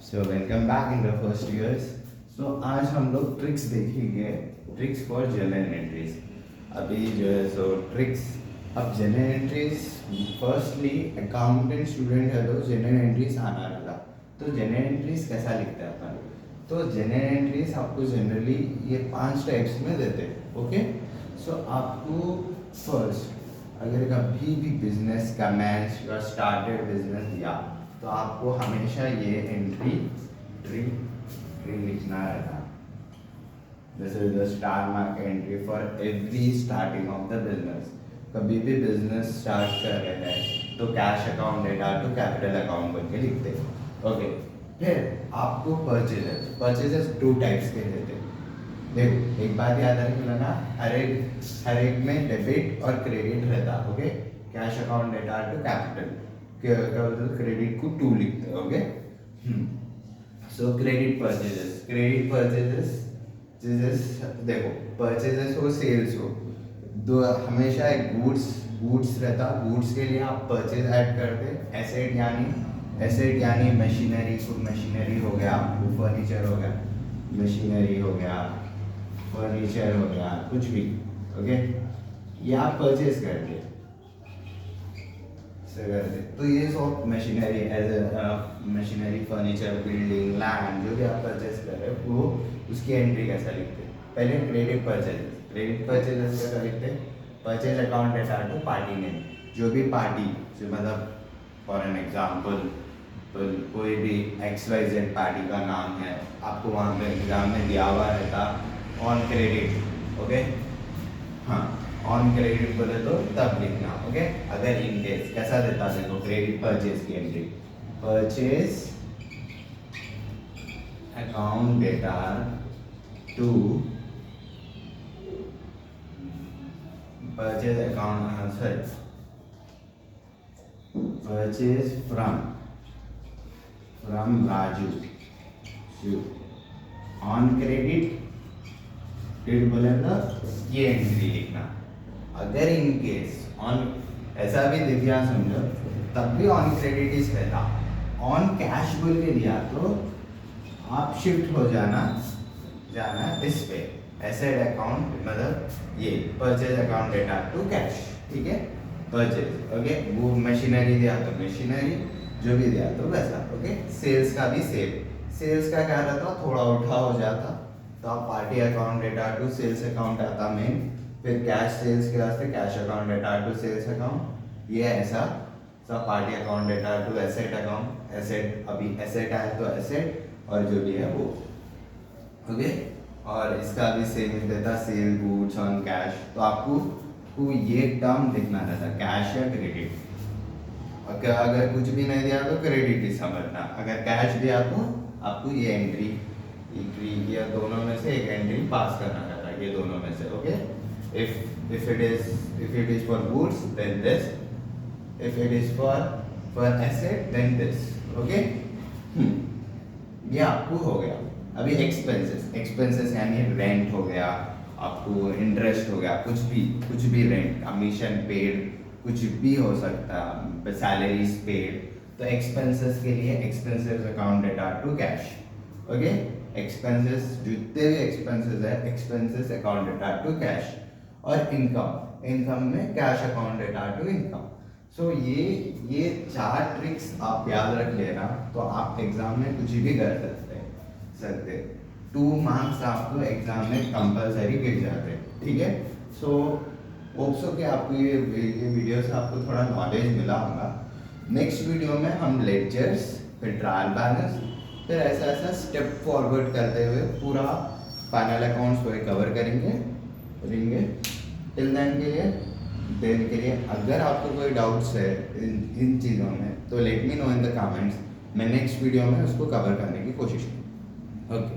So welcome back in the first years. So आज हम लोग ट्रिक्स देखेंगे, ट्रिक्स फॉर जर्नल एंट्रीज। अभी जो है सो ट्रिक्स, अब journal entries firstly accountant student है तो जर्नल एंट्रीज आना रहता। तो जर्नल एंट्रीज कैसा लिखते हैं अपन? तो जर्नल एंट्रीज आपको जनरली ये 5 टाइप्स में देते हैं। ओके, सो आपको फर्स्ट अगर कभी भी बिजनेस कमेंस या स्टार्टेड बिजनेस दिया तो आपको हमेशा ये एंट्री ट्री लिखना रहता। This is the star mark entry for every starting of the business. कभी भी बिजनेस स्टार्ट कर रहे हैं तो cash account data to capital account बन के लिखते हैं। ओके, फिर आपको परचेजेस 2 टाइप्स के देते हैं। देखो एक बात याद रखना ना, हर एक में डेबिट और क्रेडिट रहता। Okay, cash account data to capital, credit को 2 लिखते हैं। ओके, सो क्रेडिट परचेजेस देखो परचेजेस हो सेल्स हो, दो हमेशा एक गुड्स रहता। गुड्स के लिए आप परचेज ऐड करते। एसेट यानी मशीनरी हो गया, फर्नीचर हो गया, मशीनरी हो गया, फर्नीचर हो गया, कुछ भी। ओके, ये आप परचेज करते तो ये सब machinery machinery, furniture, building, land, जो भी आप परचेज कर रहे हो वो उसकी एंट्री कैसा लिखते हैं? पहले क्रेडिट परचेजेस कैसा लिखते हैं? Purchase account data to party name. जो भी पार्टी, जो मतलब फॉर एन एग्जाम्पल कोई भी XYZ पार्टी का नाम है, आपको वहाँ पे एग्जाम में दिया हुआ रहता ऑन क्रेडिट। ओके, हाँ, ऑन क्रेडिट बोले तो तब लिखना। ओके, अगर इन केस कैसा देता है तो क्रेडिट परचेज की एंट्री, purchase account data to purchase account purchase from Raju on credit बोले तो ये एंट्री लिखना। अगर इन केस ऑन ऐसा भी दे दिया समझो तब भी ऑन क्रेडिट इज रहता। ऑन कैश बोल के दिया तो आप शिफ्ट हो जाना इस पे एसेट अकाउंट, मतलब ये purchase account data to cash. ठीक है, परचेज। ओके, वो मशीनरी दिया तो मशीनरी, जो भी दिया तो वैसा। ओके, सेल्स का भी सेल्स का क्या रहता, थोड़ा उठा हो जाता तो आप party account data to sales account आता मेन, फिर कैश सेल्स के वास्ते cash account data to sales account, ये ऐसा सब party account data to asset account. Asset, अभी एसेट आया तो एसेट और जो भी है वो। ओके, और इसका भी सेम देता सेल गुड्स ऑन कैश। तो आपको ये टर्म लिखना रहता, कैश या क्रेडिट। अगर कुछ भी नहीं दिया तो क्रेडिट ही समझना, अगर कैश दिया तो आपको ये एंट्री या दोनों में से एक एंट्री पास करना रहता है, ये दोनों में से। Okay, if it is for goods then this, if it is for asset then this. Okay, ये आपको हो गया। अभी एक्सपेंसेस यानी रेंट हो गया, आपको इंटरेस्ट हो गया, कुछ भी रेंट, कमीशन पेड, कुछ भी हो सकता, सैलरीज पेड। तो एक्सपेंसेस के लिए expenses account data to cash. Okay, expenses जितने भी एक्सपेंसेस है expenses account data to cash. और इनकम में cash account data to income. So ये 4 ट्रिक्स आप याद रख लेना तो आप एग्जाम में कुछ भी कर सकते 2 मार्क्स आपको एग्जाम में कंपलसरी गिर जाते हैं। ठीक है, सो होप्स हो कि आपको ये वीडियो से आपको थोड़ा नॉलेज मिला होगा। नेक्स्ट वीडियो में हम लेक्चर्स, फिर ट्रायल बैलेंस, फिर ऐसा स्टेप फॉरवर्ड करते हुए पूरा फाइनल अकाउंट्स को कवर करेंगे। टिल देन के लिए अगर आपको कोई डाउट्स है इन चीज़ों में तो let me know in the comments. मैं नेक्स्ट वीडियो में उसको कवर करने की कोशिश करूँ। ओके।